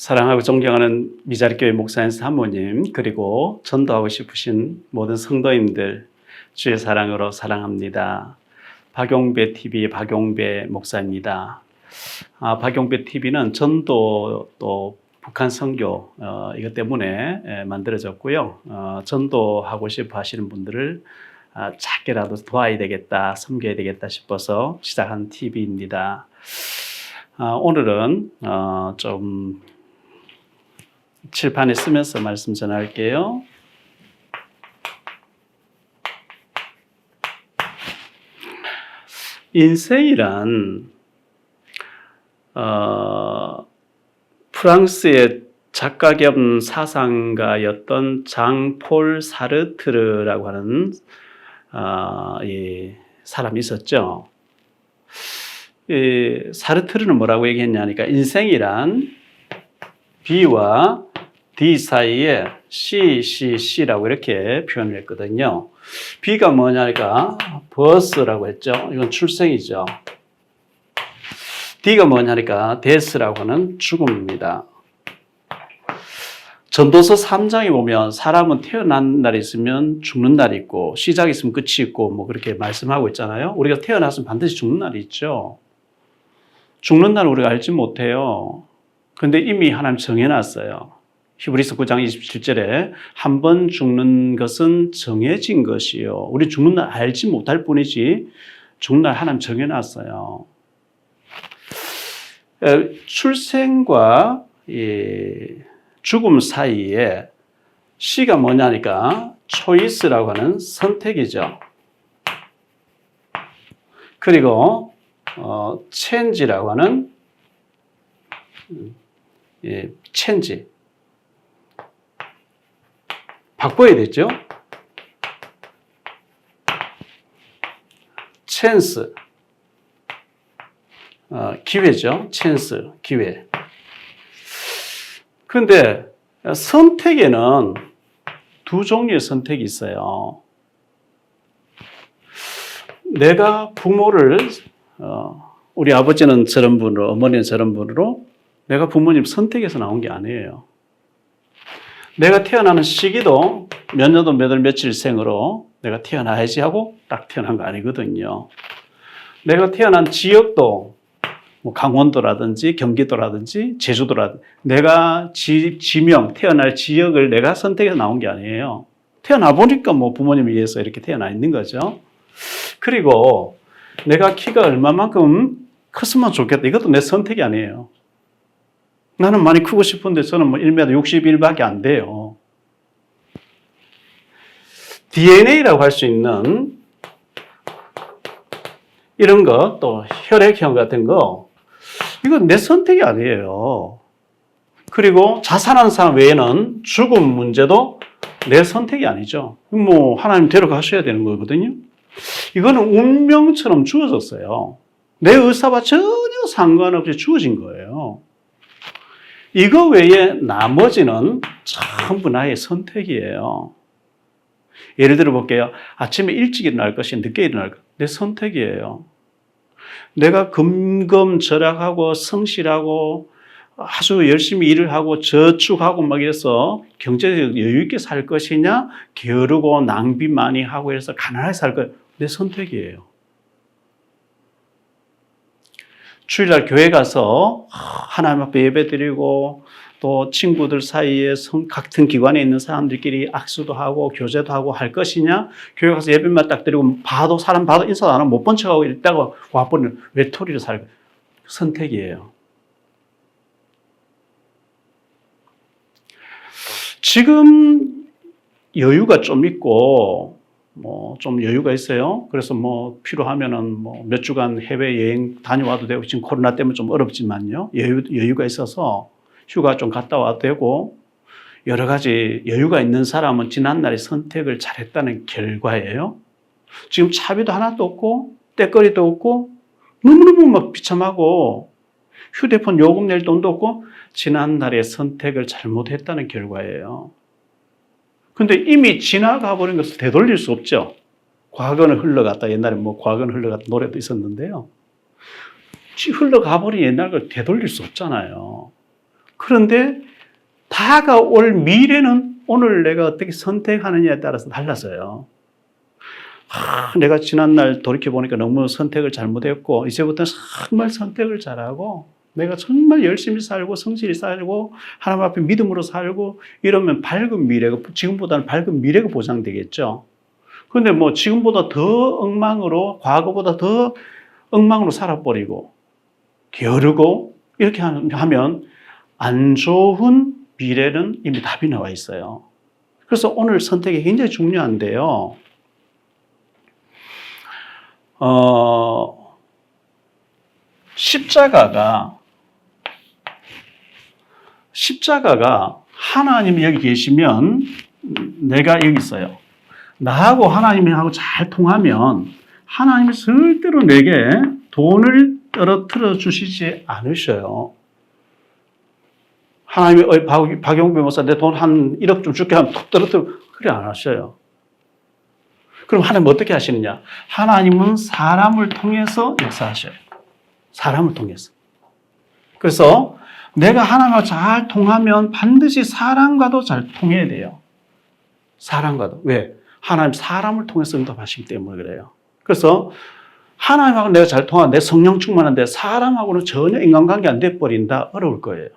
사랑하고 존경하는 미자리교회 목사님 사모님, 그리고 전도하고 싶으신 모든 성도님들, 주의 사랑으로 사랑합니다. 박용배 TV 박용배 목사입니다. 박용배 TV는 전도 또 북한 선교 이것 때문에 만들어졌고요. 전도하고 싶어 하시는 분들을 작게라도 도와야 되겠다, 섬겨야 되겠다 싶어서 시작한 TV입니다. 오늘은 좀 칠판에 쓰면서 말씀 전할게요. 인생이란 프랑스의 작가 겸 사상가였던 장폴 사르트르라고 하는 이 사람이 있었죠. 이 사르트르는 뭐라고 얘기했냐니까 인생이란 B와 D 사이에 C라고 이렇게 표현을 했거든요. B가 뭐냐니까 버스라고 했죠. 이건 출생이죠. D가 뭐냐니까 데스라고 하는 죽음입니다. 전도서 3장에 보면 사람은 태어난 날이 있으면 죽는 날이 있고 시작이 있으면 끝이 있고 뭐 그렇게 말씀하고 있잖아요. 우리가 태어났으면 반드시 죽는 날이 있죠. 죽는 날을 우리가 알지 못해요. 그런데 이미 하나님 정해놨어요. 히브리서 9장 27절에 한 번 죽는 것은 정해진 것이요. 우리 죽는 날 알지 못할 뿐이지 죽는 날 하나님 정해놨어요. 출생과 죽음 사이에 C가 뭐냐니까 초이스라고 하는 선택이죠. 그리고 change라고 하는 change 바꿔야 되죠. chance 기회죠. chance 기회. 그런데 선택에는 두 종류의 선택이 있어요. 내가 부모를 우리 아버지는 저런 분으로 어머니는 저런 분으로 내가 부모님 선택해서 나온 게 아니에요. 내가 태어나는 시기도 몇 년도 몇 월 며칠 생으로 내가 태어나야지 하고 딱 태어난 거 아니거든요. 내가 태어난 지역도 뭐 강원도라든지 경기도라든지 제주도라든지 내가 지명 태어날 지역을 내가 선택해서 나온 게 아니에요. 태어나 보니까 뭐 부모님에 의해서 이렇게 태어나 있는 거죠. 그리고 내가 키가 얼마만큼 컸으면 좋겠다. 이것도 내 선택이 아니에요. 나는 많이 크고 싶은데 저는 뭐 1m 61밖에 안 돼요. DNA라고 할 수 있는 이런 거, 또 혈액형 같은 거, 이건 내 선택이 아니에요. 그리고 자살한 사람 외에는 죽음 문제도 내 선택이 아니죠. 뭐 하나님 데려가셔야 되는 거거든요. 이거는 운명처럼 주어졌어요. 내 의사와 전혀 상관없이 주어진 거예요. 이거 외에 나머지는 전부 나의 선택이에요. 예를 들어 볼게요. 아침에 일찍 일어날 것이 늦게 일어날 것. 내 선택이에요. 내가 금검절약하고 성실하고 아주 열심히 일을 하고 저축하고 막 이래서 경제적 여유 있게 살 것이냐, 게으르고 낭비 많이 하고 이래서 가난하게 살 것. 내 선택이에요. 주일날 교회 가서 하나님 앞에 예배 드리고 또 친구들 사이에 같은 기관에 있는 사람들끼리 악수도 하고 교제도 하고 할 것이냐, 교회 가서 예배만 딱 드리고 사람 봐도 인사도 안 하고 못 본 척하고 있다가 와버리는 외톨이로 살 것. 선택이에요. 지금 여유가 좀 있고 뭐 좀 여유가 있어요. 그래서 뭐 필요하면은 뭐 몇 주간 해외 여행 다녀와도 되고 지금 코로나 때문에 좀 어렵지만요. 여유가 있어서 휴가 좀 갔다 와도 되고 여러 가지 여유가 있는 사람은 지난날의 선택을 잘했다는 결과예요. 지금 차비도 하나도 없고 떼거리도 없고 너무너무 막 비참하고 휴대폰 요금 낼 돈도 없고 지난날의 선택을 잘못했다는 결과예요. 근데 이미 지나가 버린 것을 되돌릴 수 없죠. 과거는 흘러갔다. 옛날에 뭐 과거는 흘러갔다 노래도 있었는데요. 흘러가 버린 옛날 걸 되돌릴 수 없잖아요. 그런데 다가올 미래는 오늘 내가 어떻게 선택하느냐에 따라서 달라서요. 내가 지난날 돌이켜보니까 너무 선택을 잘못했고 이제부터는 정말 선택을 잘하고 내가 정말 열심히 살고 성실히 살고 하나님 앞에 믿음으로 살고 이러면 밝은 미래가 지금보다는 밝은 미래가 보장되겠죠. 그런데 뭐 지금보다 더 엉망으로 과거보다 더 엉망으로 살아버리고 게으르고 이렇게 하면 안 좋은 미래는 이미 답이 나와 있어요. 그래서 오늘 선택이 굉장히 중요한데요. 십자가가 하나님이 여기 계시면 내가 여기 있어요. 나하고 하나님하고 잘 통하면 하나님이 절대로 내게 돈을 떨어뜨려 주시지 않으셔요. 하나님이 박용배 목사 내 돈 한 1억 좀 줄게 하면 툭 떨어뜨려 그래 안 하셔요. 그럼 하나님 어떻게 하시느냐? 하나님은 사람을 통해서 역사하셔요. 사람을 통해서. 그래서 내가 하나님과 잘 통하면 반드시 사람과도 잘 통해야 돼요. 사람과도. 왜? 하나님 사람을 통해서 응답하시기 때문에 그래요. 그래서 하나님하고 내가 잘 통하면 내 성령 충만한데 사람하고는 전혀 인간관계 안 돼버린다. 어려울 거예요.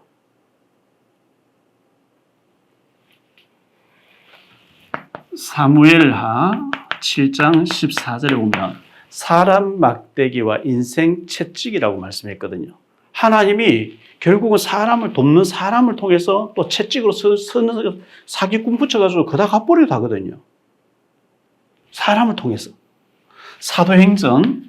사무엘하 7장 14절에 보면 사람 막대기와 인생 채찍이라고 말씀했거든요. 하나님이 결국은 사람을 돕는 사람을 통해서 또 채찍으로 서는 사기꾼 붙여가지고 그다 갚버리기도 하거든요. 사람을 통해서. 사도행전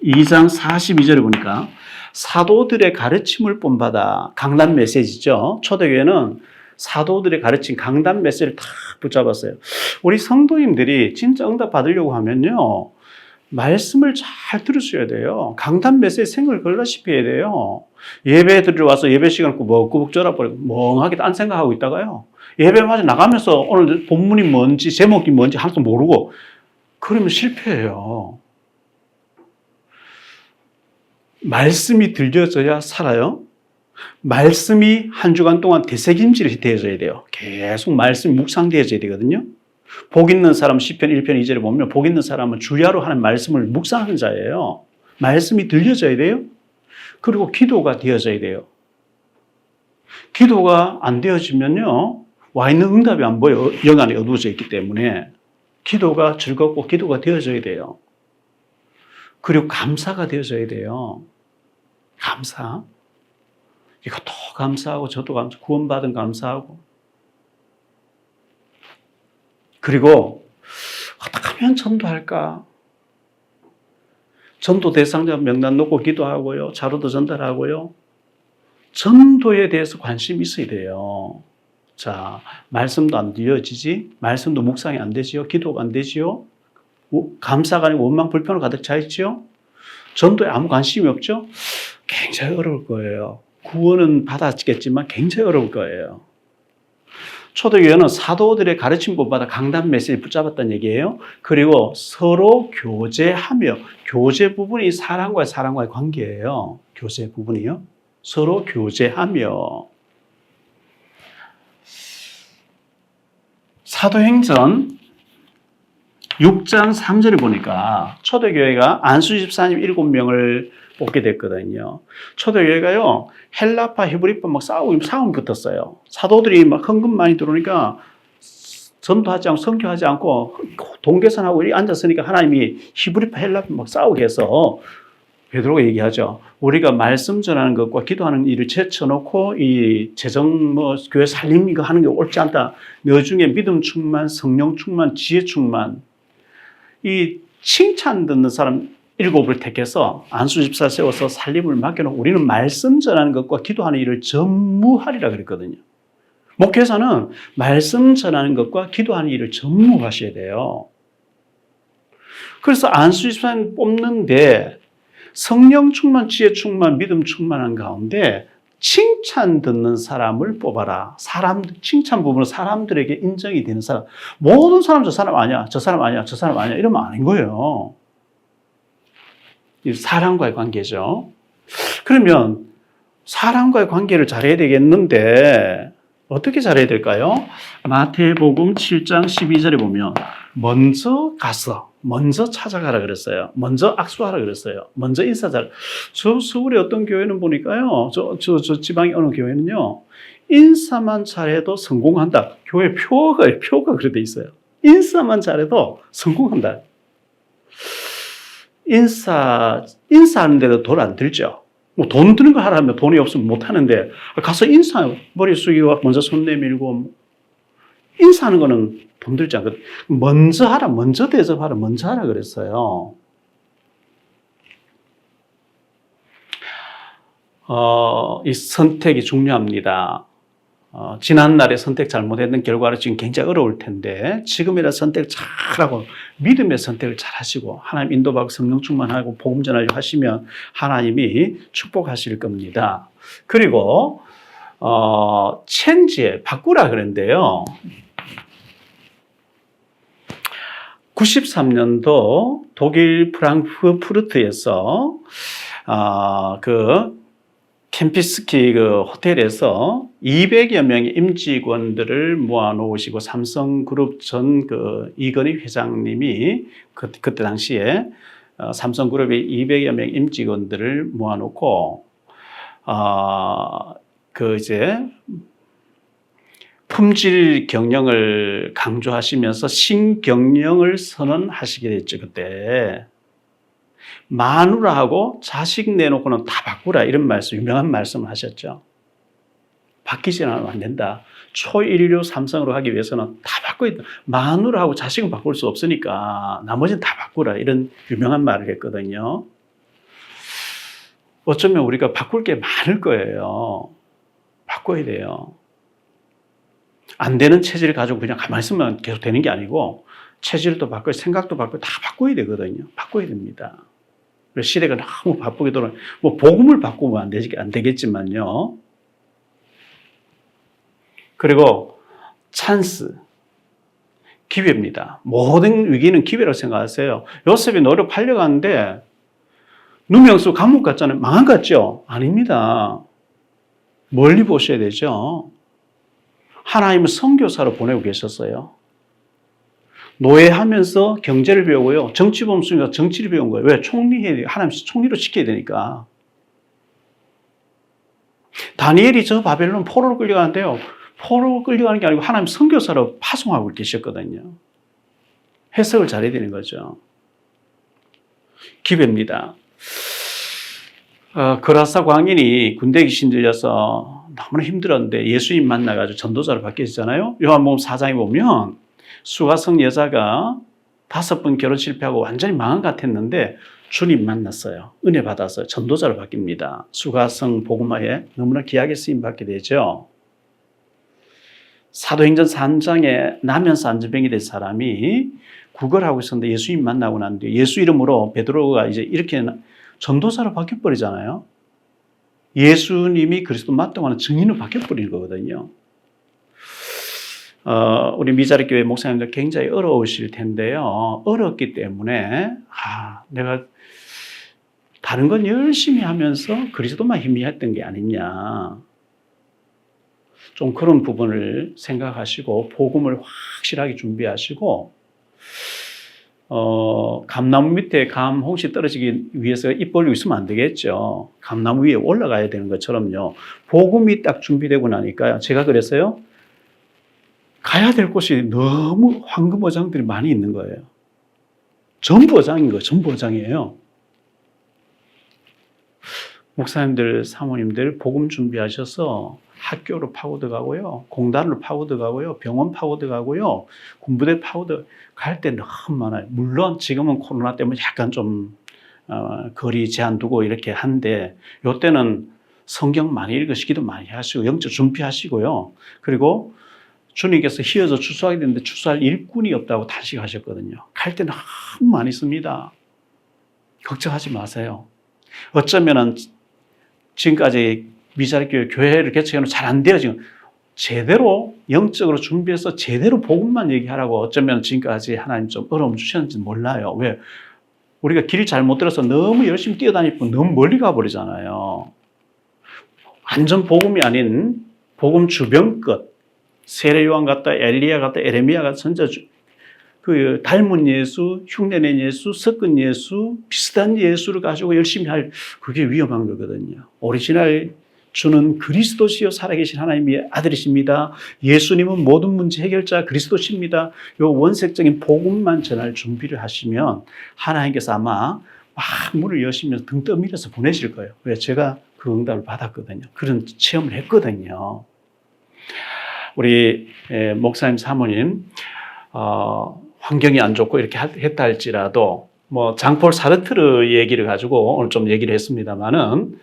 2장 42절에 보니까 사도들의 가르침을 본받아 강단 메시지죠. 초대교회는 사도들의 가르친 강단 메시지를 다 붙잡았어요. 우리 성도님들이 진짜 응답 받으려고 하면요. 말씀을 잘 들으셔야 돼요. 강단 메시지 생각을 걸다시피 해야 돼요. 예배 드리러 와서 예배 시간 꾸벅꾸벅 졸아버리고 멍하게 딴 생각하고 있다가요. 예배마저 나가면서 오늘 본문이 뭔지 제목이 뭔지 하나도 모르고 그러면 실패해요. 말씀이 들려져야 살아요. 말씀이 한 주간 동안 되새김질이 되어져야 돼요. 계속 말씀이 묵상되어져야 되거든요. 복 있는 사람 시편 1편 2절에 보면 복 있는 사람은 주야로 하는 말씀을 묵상하는 자예요. 말씀이 들려져야 돼요. 그리고 기도가 되어져야 돼요. 기도가 안 되어지면요. 와 있는 응답이 안 보여. 영 안에 어두워져 있기 때문에 기도가 즐겁고 기도가 되어져야 돼요. 그리고 감사가 되어져야 돼요. 감사. 이것도 감사하고 저도 감사, 구원받은 감사하고. 그리고 어떻게 하면 전도할까? 전도 대상자 명단 놓고 기도하고요. 자료도 전달하고요. 전도에 대해서 관심이 있어야 돼요. 자, 말씀도 안 이어지지? 말씀도 묵상이 안 되지요? 기도가 안 되지요? 감사가 아니고 원망 불평으로 가득 차 있지요? 전도에 아무 관심이 없죠? 굉장히 어려울 거예요. 구원은 받았겠지만 굉장히 어려울 거예요. 초대교회는 사도들의 가르침을 받아 강단 메시지를 붙잡았다는 얘기예요. 그리고 서로 교제하며, 교제 부분이 사람과의 관계예요. 교제 부분이요. 서로 교제하며. 사도행전 6장 3절에 보니까 초대교회가 안수 집사님 7명을 뽑게 됐거든요. 초대교회가요, 헬라파, 히브리파 막 싸움이 붙었어요. 사도들이 막 헌금 많이 들어오니까 전도하지 않고 선교하지 않고 동계산하고 앉았으니까 하나님이 히브리파, 헬라파 막 싸우게 해서 베드로가 얘기하죠. 우리가 말씀 전하는 것과 기도하는 일을 제쳐놓고 이 재정 교회 살림 이거 하는 게 옳지 않다. 너 중에 믿음 충만, 성령 충만, 지혜 충만, 이 칭찬 듣는 사람 7을 택해서 안수 집사 세워서 살림을 맡겨놓고 우리는 말씀 전하는 것과 기도하는 일을 전무하리라 그랬거든요. 목회자는 말씀 전하는 것과 기도하는 일을 전무하셔야 돼요. 그래서 안수 집사님 뽑는데 성령 충만, 지혜 충만, 믿음 충만한 가운데 칭찬 듣는 사람을 뽑아라. 칭찬 부분은 사람들에게 인정이 되는 사람. 모든 사람 저 사람 아니야, 저 사람 아니야, 저 사람 아니야 이러면 아닌 거예요. 사람과의 관계죠. 그러면 사람과의 관계를 잘해야 되겠는데 어떻게 잘해야 될까요? 마태복음 7장 12절에 보면 먼저 가서 먼저 찾아가라 그랬어요. 먼저 악수하라 그랬어요. 먼저 인사잘. 저 서울의 어떤 교회는 보니까요. 저 지방의 어느 교회는요. 인사만 잘해도 성공한다. 교회 표가 그렇게 돼 있어요. 인사만 잘해도 성공한다. 인사하는데도 돈 안 들죠. 뭐 돈 드는 거 하라면 돈이 없으면 못 하는데 가서 머리 숙이고 먼저 손 내밀고 인사하는 거는 돈 들지 않거든. 먼저 하라, 먼저 대접하라, 먼저 하라 그랬어요. 이 선택이 중요합니다. 지난날에 선택 잘못했던 결과로 지금 굉장히 어려울 텐데 지금이라 선택 잘하고 믿음의 선택을 잘하시고 하나님 인도받고 성령 충만하고 복음 전하려고 하시면 하나님이 축복하실 겁니다. 그리고 바꾸라 그랬는데요. 93년도 독일 프랑크푸르트에서 캠피스키 호텔에서 200여 명의 임직원들을 모아놓으시고 삼성그룹 전 이건희 회장님이 그때 당시에 삼성그룹의 200여 명 임직원들을 모아놓고 품질 경영을 강조하시면서 신경영을 선언하시게 됐죠. 그때 마누라하고 자식 내놓고는 다 바꾸라 이런 말씀, 유명한 말씀을 하셨죠. 바뀌지 않으면 안 된다. 초일류 삼성으로 하기 위해서는 다 바꿔야 된다. 마누라하고 자식은 바꿀 수 없으니까 나머지는 다 바꾸라 이런 유명한 말을 했거든요. 어쩌면 우리가 바꿀 게 많을 거예요. 바꿔야 돼요. 안 되는 체질을 가지고 그냥 가만히 있으면 계속 되는 게 아니고 체질도 바꿔야 생각도 바꿔야 다 바꿔야 되거든요. 바꿔야 됩니다. 시대가 너무 바쁘게 돌아. 복음을 바꾸면 안 되겠지만요. 그리고 찬스, 기회입니다. 모든 위기는 기회라고 생각하세요. 요셉이 노력 팔려가는데 누명수 감옥 갔잖아요. 망한 것 같죠? 아닙니다. 멀리 보셔야 되죠. 하나님은 선교사로 보내고 계셨어요. 노예하면서 경제를 배우고요. 정치범 수니까 정치를 배운 거예요. 왜? 총리해야 돼요. 하나님 총리로 지켜야 되니까. 다니엘이 저 바벨론 포로로 끌려가는데요. 포로로 끌려가는 게 아니고 하나님 선교사로 파송하고 계셨거든요. 해석을 잘해야 되는 거죠. 기회입니다. 거라사 광인이 군대 귀신 들려서 너무나 힘들었는데 예수님 만나가지고 전도자로 바뀌었잖아요. 요한복음 4장에 보면 수가성 여자가 5번 결혼 실패하고 완전히 망한 것 같았는데 주님 만났어요. 은혜 받았어요. 전도자로 바뀝니다. 수가성 복음화에 너무나 귀하게 쓰임 받게 되죠. 사도행전 3장에 나면서 안전병이 된 사람이 구걸하고 있었는데 예수님 만나고 난 뒤에 예수 이름으로 베드로가 이제 이렇게 전도사로 바뀌어버리잖아요. 예수님이 그리스도 맞다고 하는 증인으로 바뀌어버리는 거거든요. 우리 미자리 교회 목사님들 굉장히 어려우실 텐데요. 어렵기 때문에 내가 다른 건 열심히 하면서 그리스도만 희미했던 게 아니냐. 좀 그런 부분을 생각하시고 복음을 확실하게 준비하시고 감나무 밑에 감 혹시 떨어지기 위해서 입 벌리고 있으면 안 되겠죠. 감나무 위에 올라가야 되는 것처럼요. 복음이 딱 준비되고 나니까요. 제가 그랬어요. 가야 될 곳이 너무 황금 어장들이 많이 있는 거예요. 전부 어장인 거예요. 전부 어장이에요. 목사님들, 사모님들 복음 준비하셔서 학교로 파고들 가고요. 공단으로 파고들 가고요. 병원 파고들 가고요. 군부대 파고들 갈 때 너무 많아요. 물론 지금은 코로나 때문에 약간 좀 거리 제한 두고 이렇게 한데 이때는 성경 많이 읽으시고 기도 많이 하시고 영적 준비하시고요. 그리고 주님께서 휘어져 추수하게 됐는데 추수할 일꾼이 없다고 탄식하셨거든요. 갈 때 너무 많이 씁니다. 걱정하지 마세요. 어쩌면은 지금까지 미자리 교회를 개척해놓은 잘 안 돼요. 지금 제대로 영적으로 준비해서 제대로 복음만 얘기하라고 어쩌면 지금까지 하나님 좀 어려움 주셨는지 몰라요. 왜? 우리가 길 잘못 들어서 너무 열심히 뛰어다니고 너무 멀리 가버리잖아요. 완전 복음이 아닌 복음 주변 것, 세례 요한 같다, 엘리야 같다, 에레미야 같다, 선자 그 닮은 예수, 흉내낸 예수, 섞은 예수, 비슷한 예수를 가지고 열심히 할 그게 위험한 거거든요. 오리지널 주는 그리스도시요 살아계신 하나님의 아들이십니다. 예수님은 모든 문제 해결자 그리스도십니다. 요 원색적인 복음만 전할 준비를 하시면 하나님께서 아마 막 문을 여시면서 등 떠밀어서 보내실 거예요. 왜? 제가 그 응답을 받았거든요. 그런 체험을 했거든요. 우리 목사님, 사모님 환경이 안 좋고 이렇게 했다 할지라도 뭐 장폴 사르트르 얘기를 가지고 오늘 좀 얘기를 했습니다만은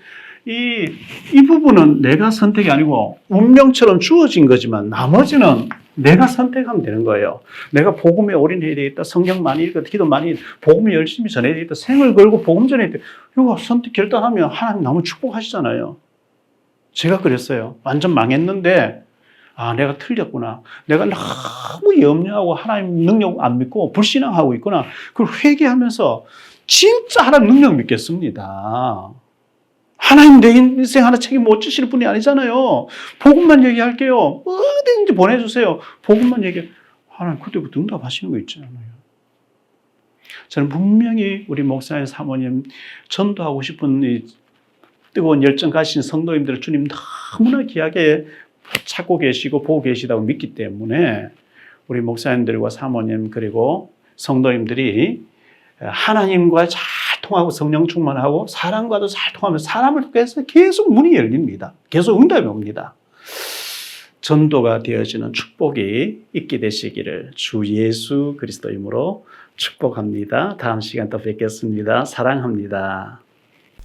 이 부분은 내가 선택이 아니고 운명처럼 주어진 거지만 나머지는 내가 선택하면 되는 거예요. 내가 복음에 올인해야 되겠다. 성경 많이 읽고 기도 많이 복음을 열심히 전해야 되겠다. 생을 걸고 복음 전해야 되겠다. 이거 선택 결단하면 하나님 너무 축복하시잖아요. 제가 그랬어요. 완전 망했는데 내가 틀렸구나. 내가 너무 염려하고 하나님 능력 안 믿고 불신앙하고 있구나. 그걸 회개하면서 진짜 하나님 능력 믿겠습니다. 하나님 내 인생 하나 책임 못 지실 분이 아니잖아요. 복음만 얘기할게요. 어디든지 보내주세요. 복음만 얘기해. 하나님 그때부터 응답하시는 거 있잖아요. 저는 분명히 우리 목사님, 사모님 전도하고 싶은 이 뜨거운 열정 가신 성도님들을 주님 너무나 귀하게 찾고 계시고 보고 계시다고 믿기 때문에 우리 목사님들과 사모님 그리고 성도님들이 하나님과 잘 통하고 성령 충만하고 사람과도 잘 통하면서 사람을 통해서 계속 문이 열립니다. 계속 응답이 옵니다. 전도가 되어지는 축복이 있게 되시기를 주 예수 그리스도 이름으로 축복합니다. 다음 시간 또 뵙겠습니다. 사랑합니다.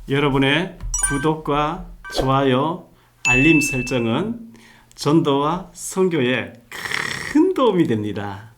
여러분의 구독과 좋아요, 알림 설정은 전도와 선교에 큰 도움이 됩니다.